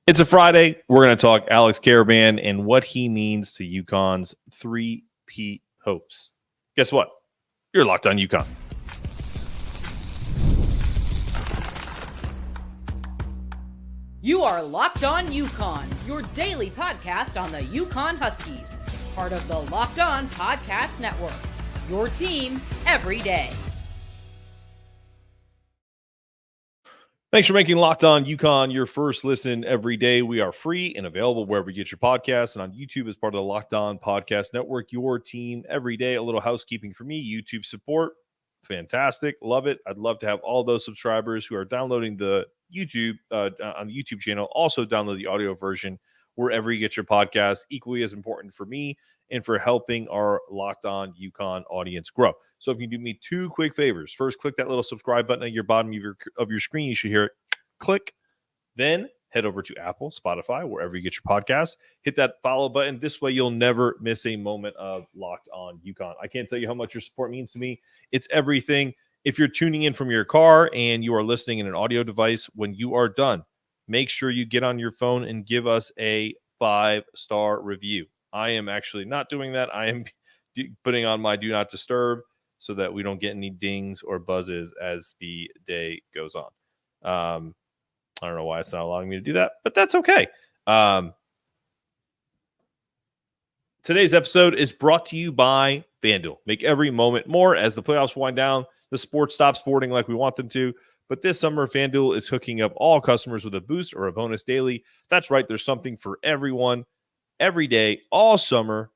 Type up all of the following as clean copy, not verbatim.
It's a Friday. We're going to talk Alex Karaban and what he means to UConn's three-peat hopes. Guess what? You're Locked On UConn. You are Locked On UConn, your daily podcast on the UConn Huskies, part of the Locked On Podcast Network, your team every day. Thanks for making Locked On UConn your first listen every day. We are free and available wherever you get your podcasts and on YouTube as part of the Locked On Podcast Network, your team every day. A little housekeeping for me, YouTube support. Fantastic. Love it. I'd love to have all those subscribers who are downloading the YouTube on the YouTube channel. Also download the audio version wherever you get your podcasts. Equally as important for me and for helping our Locked On UConn audience grow. So if you do me two quick favors, first click that little subscribe button at your bottom of your screen. You should hear it. Click. Then head over to Apple, Spotify, wherever you get your podcasts. Hit that follow button. This way you'll never miss a moment of Locked On UConn. I can't tell you how much your support means to me. It's everything. If you're tuning in from your car and you are listening in an audio device, when you are done, make sure you get on your phone and give us a 5-star review. I am actually not doing that. I am putting on my do not disturb so that we don't get any dings or buzzes as the day goes on. I don't know why it's not allowing me to do that, but that's okay. Today's episode is brought to you by FanDuel. Make every moment more as the playoffs wind down. The sports stop sporting like we want them to. But this summer, FanDuel is hooking up all customers with a boost or a bonus daily. That's right. There's something for everyone every day, all summer.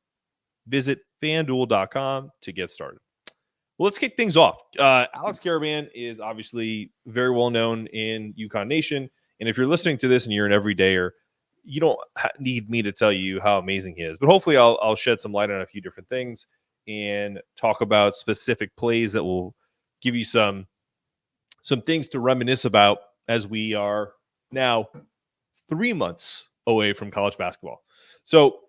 Visit FanDuel.com to get started. Well, let's kick things off. Alex Karaban is obviously very well known in UConn Nation. And if you're listening to this and you're an everydayer, you don't need me to tell you how amazing he is. But hopefully I'll shed some light on a few different things and talk about specific plays that will give you some things to reminisce about as we are now 3 months away from college basketball. So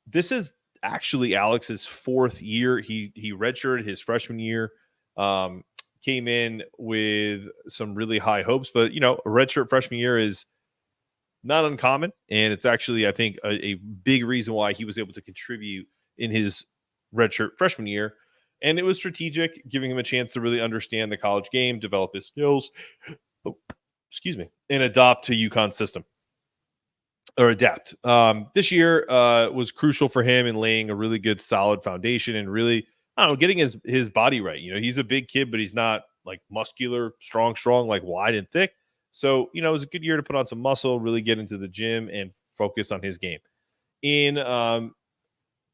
this is actually Alex's fourth year. He redshirted his freshman year, came in with some really high hopes, but a redshirt freshman year is not uncommon. And it's actually, I think, a big reason why he was able to contribute in his redshirt freshman year. And it was strategic, giving him a chance to really understand the college game, develop his skills, and adopt to UConn's system. Or adapt. This year was crucial for him in laying a really good, solid foundation and really, getting his body right. He's a big kid, but he's not like muscular, strong, like wide and thick. So, it was a good year to put on some muscle, really get into the gym and focus on his game.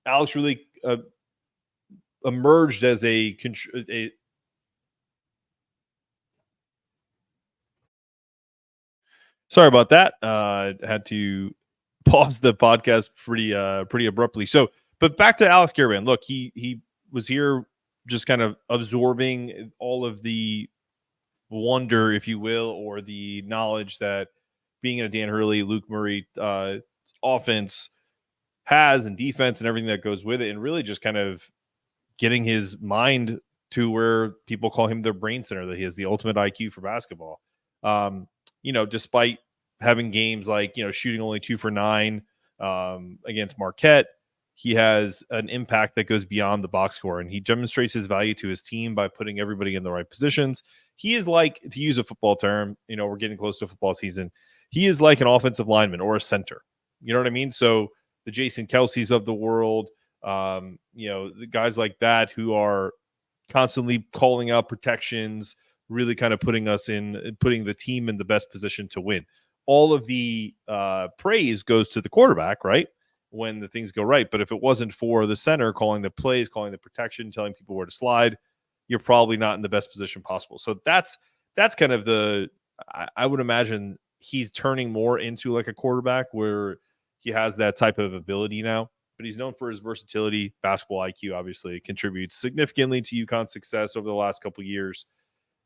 Alex really emerged as a sorry about that. Had to pause the podcast pretty abruptly. So, but back to Alex Karaban. Look, he was here just kind of absorbing all of the wonder, if you will, or the knowledge that being in a Dan Hurley, Luke Murray offense has, and defense and everything that goes with it, and really just kind of getting his mind to where people call him their brain center, that he has the ultimate IQ for basketball. Despite having games like, shooting only 2 for 9 against Marquette, he has an impact that goes beyond the box score, and he demonstrates his value to his team by putting everybody in the right positions. He is like, to use a football term, we're getting close to football season. He is like an offensive lineman or a center. You know what I mean? So the Jason Kelce's of the world, the guys like that who are constantly calling out protections, really kind of putting the team in the best position to win. All of the praise goes to the quarterback, right? When the things go right. But if it wasn't for the center calling the plays, calling the protection, telling people where to slide, you're probably not in the best position possible. So that's kind of I would imagine he's turning more into like a quarterback where he has that type of ability now. But he's known for his versatility. Basketball IQ obviously contributes significantly to UConn's success over the last couple of years.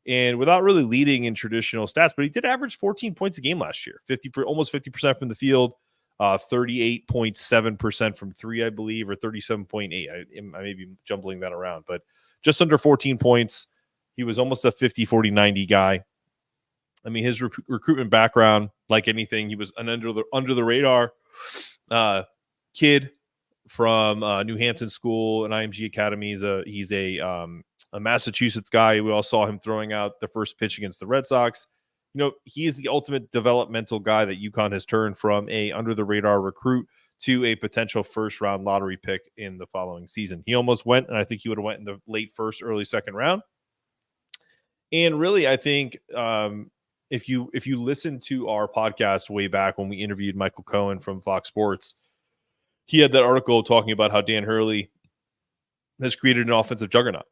And without really leading in traditional stats, but he did average 14 points a game last year, almost 50% from the field, 38.7% from three, I believe, or 37.8. I may be jumbling that around, but just under 14 points. He was almost a 50, 40, 90 guy. I mean, his recruitment background, like anything, he was an under the radar kid from New Hampton School and IMG Academy. He's a Massachusetts guy. We all saw him throwing out the first pitch against the Red Sox. You know, he is the ultimate developmental guy that UConn has turned from a under the radar recruit to a potential first round lottery pick in the following season. He almost went, and I think he would have went in the late first, early second round. And really, I think if you listen to our podcast way back when we interviewed Michael Cohen from Fox Sports, he had that article talking about how Dan Hurley has created an offensive juggernaut.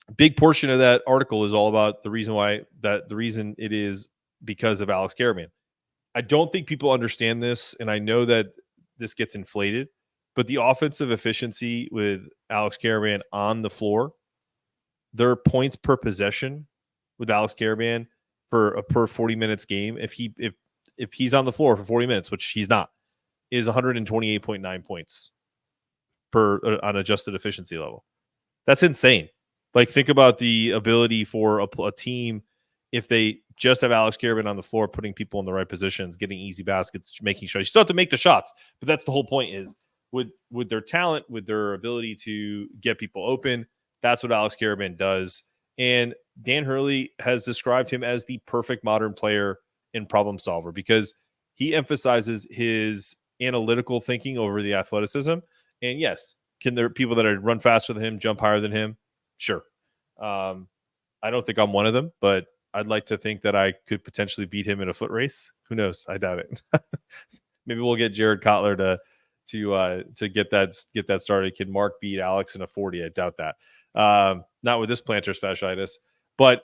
A big portion of that article is all about the reason it is because of Alex Karaban. I don't think people understand this, and I know that this gets inflated, but the offensive efficiency with Alex Karaban on the floor, their points per possession with Alex Karaban for a per 40 minutes game, if he's on the floor for 40 minutes, which he's not, is 128.9 points per on adjusted efficiency level. That's insane. Like, think about the ability for a team if they just have Alex Karaban on the floor, putting people in the right positions, getting easy baskets, making shots. You still have to make the shots, but that's the whole point. Is with their talent, with their ability to get people open, that's what Alex Karaban does. And Dan Hurley has described him as the perfect modern player and problem solver because he emphasizes his analytical thinking over the athleticism. And yes, can there people that run faster than him, jump higher than him? Sure. I don't think I'm one of them, but I'd like to think that I could potentially beat him in a foot race. Who knows? I doubt it. Maybe we'll get Jared Kotler to get that started. Can Mark beat Alex in a 40? I doubt that. Not with this plantar fasciitis, but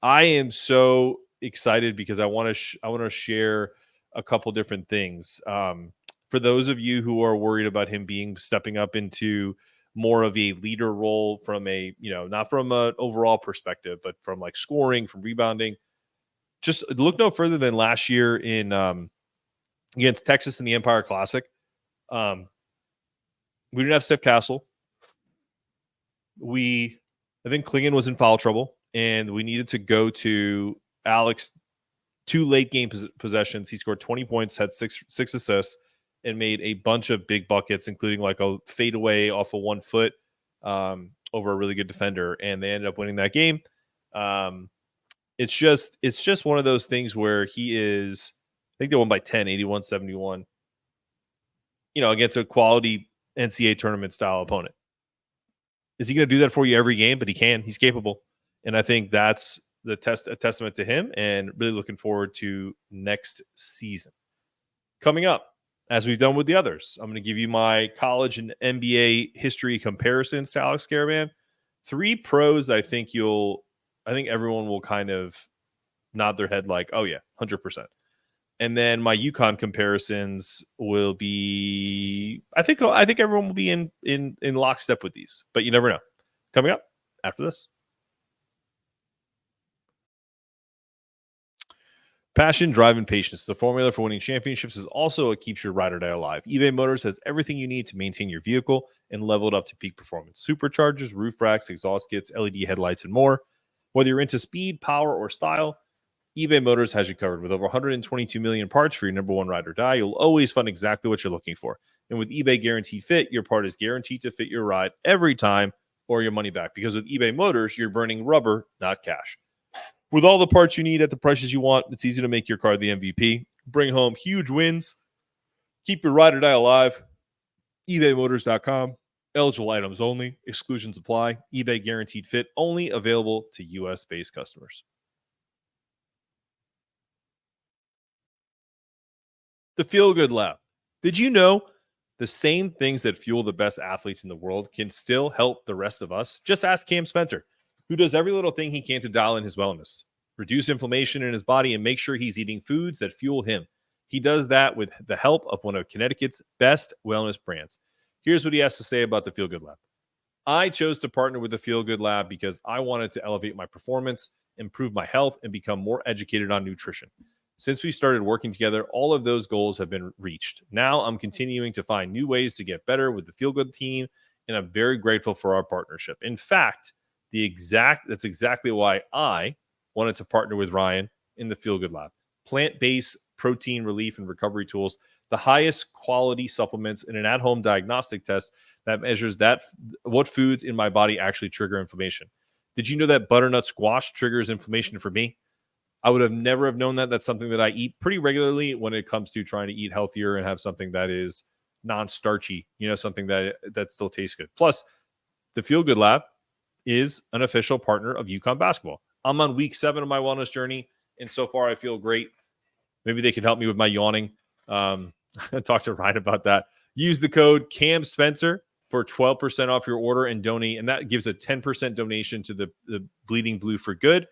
I am so excited because I want to share a couple different things. For those of you who are worried about him stepping up into more of a leader role from a, not from an overall perspective, but from like scoring, from rebounding, just look no further than last year in against Texas in the Empire Classic. We didn't have Steph Castle. I think Klingon was in foul trouble, and we needed to go to Alex 2 late game possessions. He scored 20 points, had six assists, and made a bunch of big buckets, including like a fadeaway off of 1 foot over a really good defender, and they ended up winning that game. It's just one of those things where he is, I think they won by 10, 81-71, against a quality NCAA tournament style opponent. Is he going to do that for you every game? But he can. He's capable. And I think that's a testament to him, and really looking forward to next season. Coming up, as we've done with the others, I'm going to give you my college and NBA history comparisons to Alex Karaban. 3 pros I think everyone will kind of nod their head like, oh yeah, 100%. And then my UConn comparisons will be, I think everyone will be in lockstep with these, but you never know. Coming up after this. Passion, drive, and patience. The formula for winning championships is also what keeps your ride or die alive. eBay Motors has everything you need to maintain your vehicle and level it up to peak performance. Superchargers, roof racks, exhaust kits, LED headlights, and more. Whether you're into speed, power, or style, eBay Motors has you covered. With over 122 million parts for your number one ride or die, you'll always find exactly what you're looking for. And with eBay Guaranteed Fit, your part is guaranteed to fit your ride every time or your money back. Because with eBay Motors, you're burning rubber, not cash. With all the parts you need at the prices you want, it's easy to make your car the MVP. Bring home huge wins. Keep your ride or die alive. ebaymotors.com. Eligible items only. Exclusions apply. eBay Guaranteed Fit only available to U.S.-based customers. The Feelgood Lab. Did you know the same things that fuel the best athletes in the world can still help the rest of us? Just ask Cam Spencer, who does every little thing he can to dial in his wellness, reduce inflammation in his body, and make sure he's eating foods that fuel him. He does that with the help of one of Connecticut's best wellness brands. Here's what he has to say about the Feelgood Lab. I chose to partner with the Feelgood Lab because I wanted to elevate my performance, improve my health, and become more educated on nutrition. Since we started working together, all of those goals have been reached. Now I'm continuing to find new ways to get better with the Feelgood team, and I'm very grateful for our partnership. In fact, that's exactly why I wanted to partner with Ryan in the Feelgood Lab. Plant-based protein relief and recovery tools, the highest quality supplements in an at-home diagnostic test that measures what foods in my body actually trigger inflammation. Did you know that butternut squash triggers inflammation for me? I would have never have known that. That's something that I eat pretty regularly when it comes to trying to eat healthier and have something that is non-starchy, something that still tastes good. Plus, the Feel Good Lab is an official partner of UConn basketball. I'm on week 7 of my wellness journey, and so far I feel great. Maybe they can help me with my yawning. Talk to Ryan about that. Use the code Cam Spencer for 12% off your order and donate, and that gives a 10% donation to the Bleeding Blue for Good.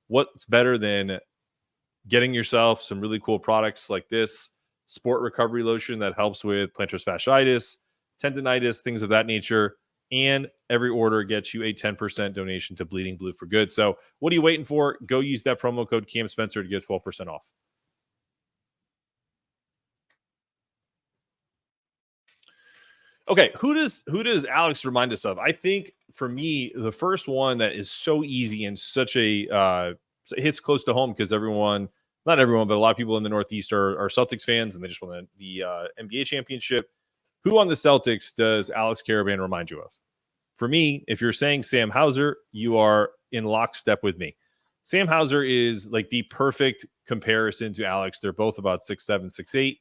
What's better than getting yourself some really cool products like this sport recovery lotion that helps with plantar fasciitis, tendonitis, things of that nature, and every order gets you a 10% donation to Bleeding Blue for Good. So what are you waiting for? Go use that promo code Cam Spencer to get 12% off. Okay, who does Alex remind us of? I think for me, the first one that is so easy and such a hits close to home because not everyone, but a lot of people in the Northeast are Celtics fans and they just won the NBA championship. Who on the Celtics does Alex Karaban remind you of? For me, if you're saying Sam Hauser, you are in lockstep with me. Sam Hauser is like the perfect comparison to Alex. They're both about 6'7", 6'8".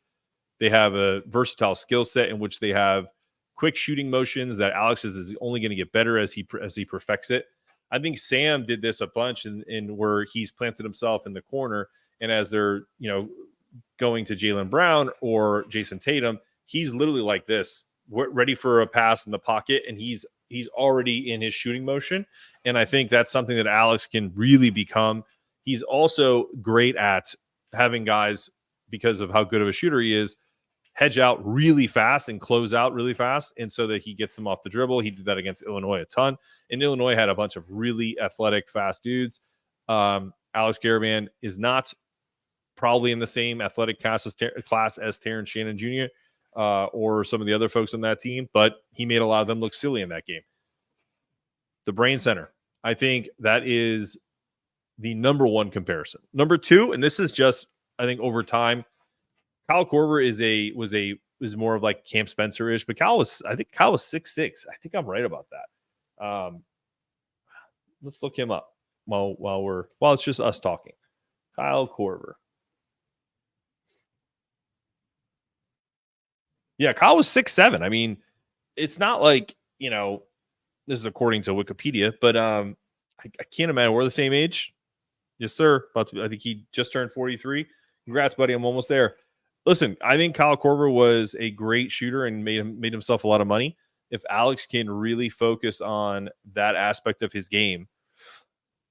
They have a versatile skill set in which they have quick shooting motions that Alex is only going to get better as he perfects it. I think Sam did this a bunch in where he's planted himself in the corner, and as they're going to Jaylen Brown or Jason Tatum, he's literally like this, ready for a pass in the pocket, and he's already in his shooting motion. And I think that's something that Alex can really become. He's also great at having guys, because of how good of a shooter he is, hedge out really fast and close out really fast, and so that he gets them off the dribble. He did that against Illinois a ton, and Illinois had a bunch of really athletic, fast dudes. Alex Karaban is not probably in the same athletic class as Terrence Shannon Jr. Or some of the other folks on that team, but he made a lot of them look silly in that game. The brain center, I think that is the number one comparison. Number two, and this is just, I think, over time, Kyle Korver was more of like Cam Spencer-ish, but Kyle was 6'6". I think I'm right about that. Let's look him up while it's just us talking. Kyle Korver. Yeah, Kyle was 6'7". I mean, it's not like, this is according to Wikipedia, but I can't imagine we're the same age. Yes, sir. I think he just turned 43. Congrats, buddy. I'm almost there. Listen, I think Kyle Korver was a great shooter and made himself a lot of money. If Alex can really focus on that aspect of his game,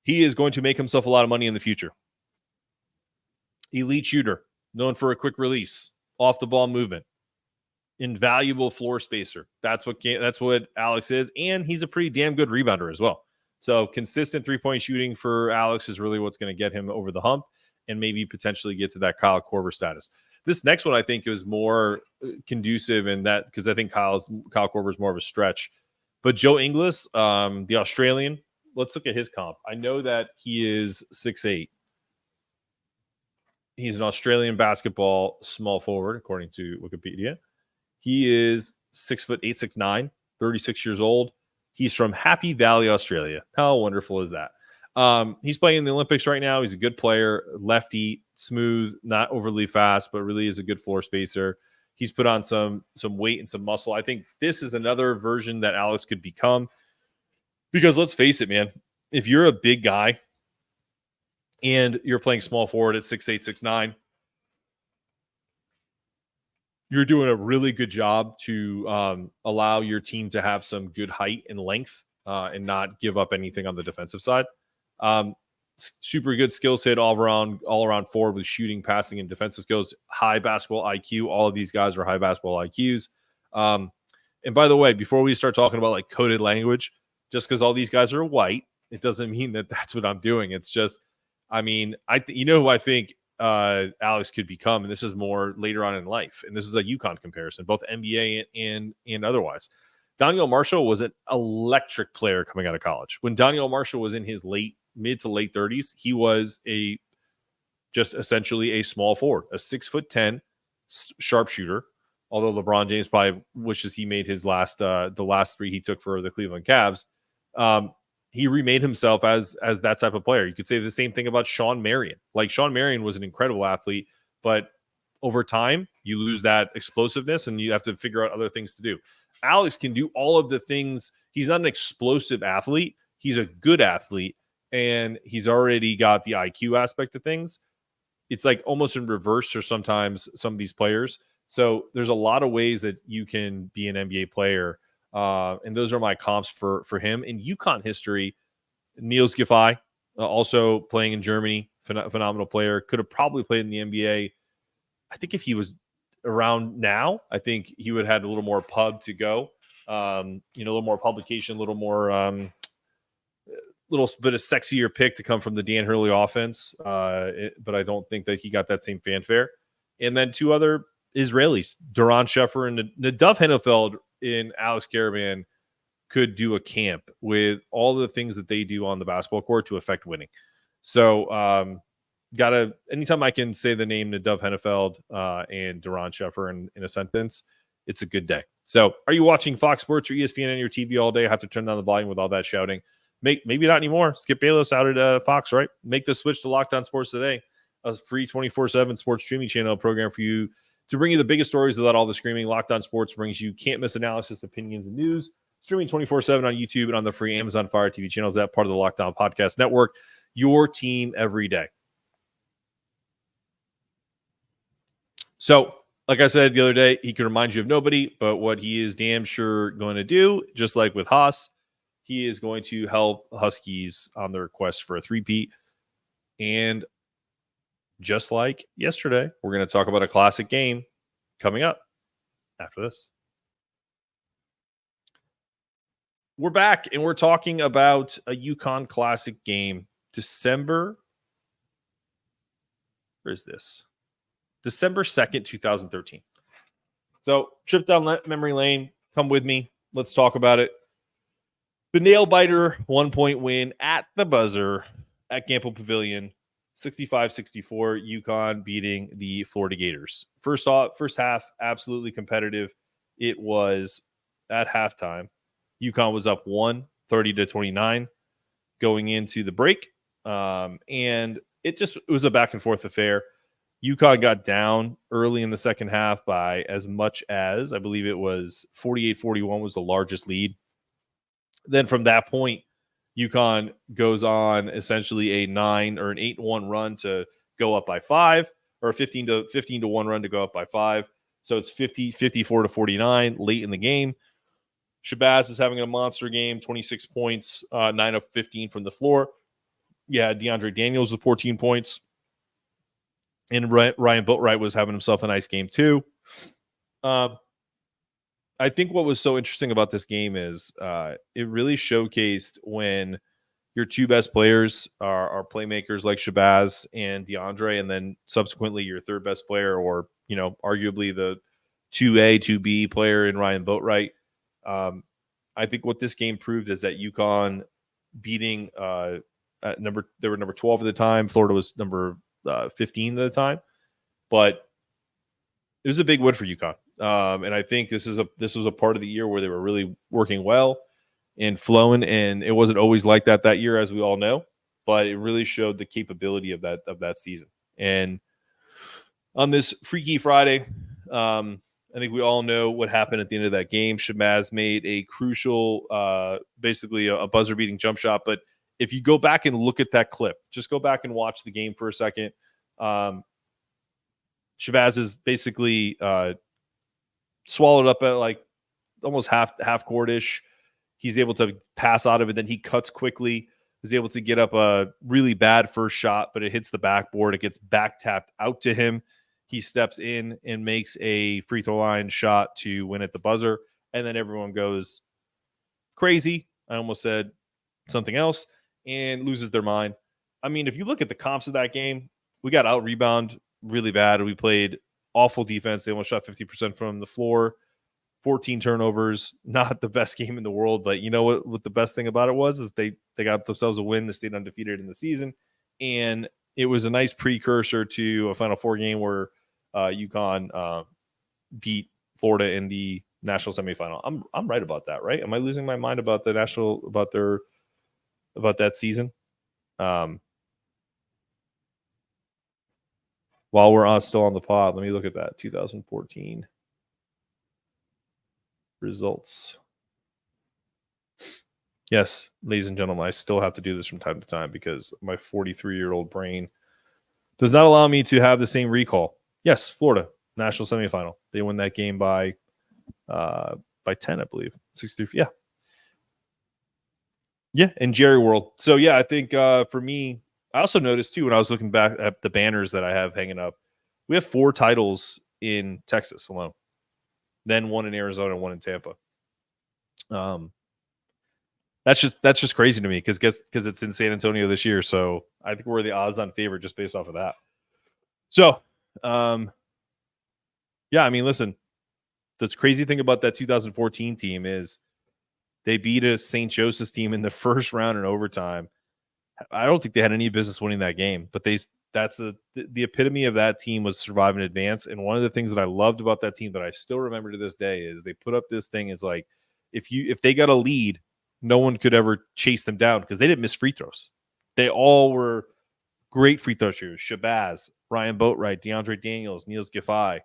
he is going to make himself a lot of money in the future. Elite shooter, known for a quick release, off the ball movement, invaluable floor spacer. That's what Alex is, and he's a pretty damn good rebounder as well. So consistent 3-point shooting for Alex is really what's going to get him over the hump and maybe potentially get to that Kyle Korver status. This next one I think is more conducive in that, because I think Kyle Korver is more of a stretch. But Joe Ingles, the Australian, let's look at his comp. I know that he is 6'8". He's an Australian basketball small forward, according to Wikipedia. He is 6'8", 6'9", 36 years old. He's from Happy Valley, Australia. How wonderful is that? He's playing in the Olympics right now. He's a good player, lefty, smooth, not overly fast, but really is a good floor spacer. He's put on some weight and some muscle. I think this is another version that Alex could become, because let's face it, man, if you're a big guy and you're playing small forward at 6'8", 6'9", you're doing a really good job to allow your team to have some good height and length and not give up anything on the defensive side. Super good skill set all around forward with shooting, passing, and defensive skills. High basketball IQ. All of these guys are high basketball IQs. And by the way, before we start talking about like coded language, just because all these guys are white, it doesn't mean that that's what I'm doing. It's just, I mean, who I think Alex could become, and this is more later on in life, and this is a UConn comparison, both NBA and otherwise. Daniel Marshall was an electric player coming out of college. When Daniel Marshall was in his late mid to late 30s, he was just essentially a small forward, a 6'10" sharpshooter. Although LeBron James probably wishes he made his the last three he took for the Cleveland Cavs. He remade himself as that type of player. You could say the same thing about Shawn Marion. Like, Shawn Marion was an incredible athlete, but over time you lose that explosiveness and you have to figure out other things to do. Alex can do all of the things. He's not an explosive athlete. He's a good athlete, and he's already got the IQ aspect of things. It's like almost in reverse for sometimes some of these players. So there's a lot of ways that you can be an NBA player. And those are my comps for him. In UConn history, Niels Giffey, also playing in Germany, phenomenal player. Could have probably played in the NBA. I think if he was around now, I think he would have had a little more pub to go. A little more publication, a little more little bit of sexier pick to come from the Dan Hurley offense. But I don't think that he got that same fanfare. And then two other Israelis, Duran Sheffer and Nadav Hennefeld and Alex Karaban, could do a camp with all the things that they do on the basketball court to affect winning. So anytime I can say the name Nadav Hennefeld and Duran Sheffer in a sentence, it's a good day. So are you watching Fox Sports or ESPN on your TV all day? I have to turn down the volume with all that shouting. Maybe not anymore. Skip Bayless out at Fox, right? Make the switch to Locked On Sports Today, a free 24/7 sports streaming channel program for you to bring you the biggest stories without all the screaming. Locked On Sports brings you can't miss analysis, opinions, and news. Streaming 24/7 on YouTube and on the free Amazon Fire TV channels. That part of the Locked On Podcast Network. Your team every day. So, like I said the other day, he can remind you of nobody, but what he is damn sure going to do, just like with Haas, he is going to help Huskies on their quest for a three-peat. And just like yesterday, we're going to talk about a classic game coming up after this. We're back, and we're talking about a UConn Classic game. December 2nd, 2013. So, trip down memory lane. Come with me. Let's talk about it. The nail-biter 1-point win at the buzzer at Gampel Pavilion. 65-64, UConn beating the Florida Gators. First half, absolutely competitive. It was at halftime. UConn was up 30-29 going into the break. And it was a back and forth affair. UConn got down early in the second half by as much as, I believe it was 48-41 was the largest lead. Then from that point, UConn goes on essentially a 9 or an 8-1 run to go up by 5, or a 15-1 run to go up by 5. So it's 54-49 late in the game. Shabazz is having a monster game, 26 points, 9 of 15 from the floor. Yeah, DeAndre Daniels with 14 points. And Ryan Boatwright was having himself a nice game too. I think what was so interesting about this game is it really showcased when your two best players are playmakers like Shabazz and DeAndre, and then subsequently your third best player, or arguably the 2A, 2B player in Ryan Boatwright. I think what this game proved is that UConn beating they were number 12 at the time. Florida was number 15 at the time, but it was a big win for UConn. And I think this was a part of the year where they were really working well and flowing, and it wasn't always like that year, as we all know, but it really showed the capability of that season. And on this Freaky Friday, I think we all know what happened at the end of that game. Shabazz made a crucial, basically a buzzer-beating jump shot. But if you go back and look at that clip, just go back and watch the game for a second. Shabazz is basically swallowed up at like almost half court-ish. He's able to pass out of it. Then he cuts quickly. Is able to get up a really bad first shot, but it hits the backboard. It gets back tapped out to him. He steps in and makes a free throw line shot to win at the buzzer. And then everyone goes crazy. I almost said something else, and loses their mind. I mean, if you look at the comps of that game, we got out rebound really bad. We played awful defense. They almost shot 50% from the floor, 14 turnovers, not the best game in the world. But you know what the best thing about it was is they They got themselves a win. They stayed undefeated in the season. And it was a nice precursor to a Final Four game where UConn beat Florida in the national semifinal. I'm right about that, right? Am I losing my mind about the national, about that season? While we're still on the pod, let me look at that 2014 results. Yes, ladies and gentlemen, I still have to do this from time to time because my 43-year-old brain does not allow me to have the same recall. Yes, Florida, national semifinal. They win that game by 10, I believe. 63. Yeah. Yeah, in Jerry World. So, yeah, I think for me, I also noticed, too, when I was looking back at the banners that I have hanging up, we have 4 titles in Texas alone. Then 1 in Arizona, 1 in Tampa. That's just crazy to me because it's in San Antonio this year. So I think we're the odds-on favorite just based off of that. So, yeah, I mean, listen, the crazy thing about that 2014 team is they beat a St. Joseph's team in the first round in overtime. I don't think they had any business winning that game, but that's the epitome of that team was survive and advance. And one of the things that I loved about that team that I still remember to this day is they put up this thing is like if they got a lead, no one could ever chase them down because they didn't miss free throws. They all were great free throw shooters. Shabazz, Ryan Boatwright, DeAndre Daniels, Niels Giffey.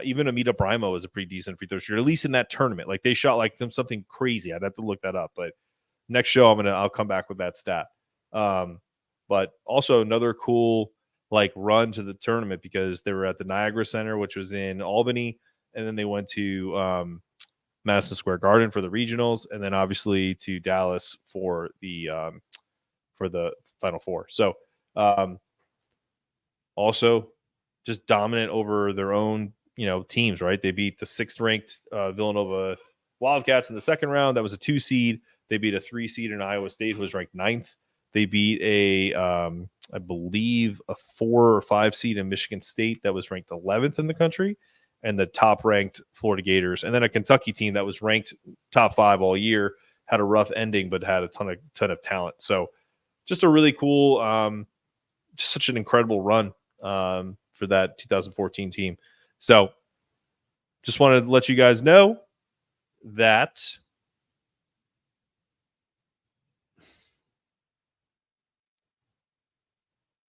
Even Amita Brimo is a pretty decent free throw shooter, at least in that tournament. Like they shot like them something crazy. I'd have to look that up. But next show, I'll come back with that stat. But also another cool like run to the tournament because they were at the Niagara Center, which was in Albany, and then they went to Madison Square Garden for the regionals, and then obviously to Dallas for the Final Four. So also just dominant over their own teams, right? They beat the 6th ranked Villanova Wildcats in the second round. That was a 2 seed. They beat a 3 seed in Iowa State, who was ranked 9th. They beat I believe a 4 or 5 seed in Michigan State that was ranked 11th in the country, and the top ranked Florida Gators, and then a Kentucky team that was ranked top 5 all year, had a rough ending, but had a ton of talent. So just a really cool, just such an incredible run for that 2014 team. So just wanted to let you guys know that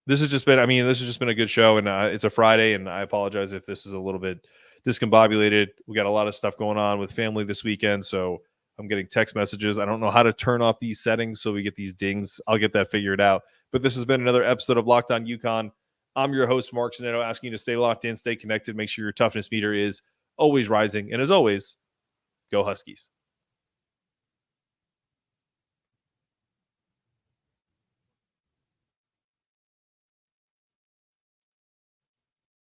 this has just been a good show, and it's a Friday, and I apologize if this is a little bit discombobulated. We got a lot of stuff going on with family this weekend, so I'm getting text messages. I don't know how to turn off these settings so we get these dings. I'll get that figured out. But this has been another episode of Locked On UConn. I'm your host, Mark Zanetto, asking you to stay locked in, stay connected, make sure your toughness meter is always rising. And as always, go Huskies.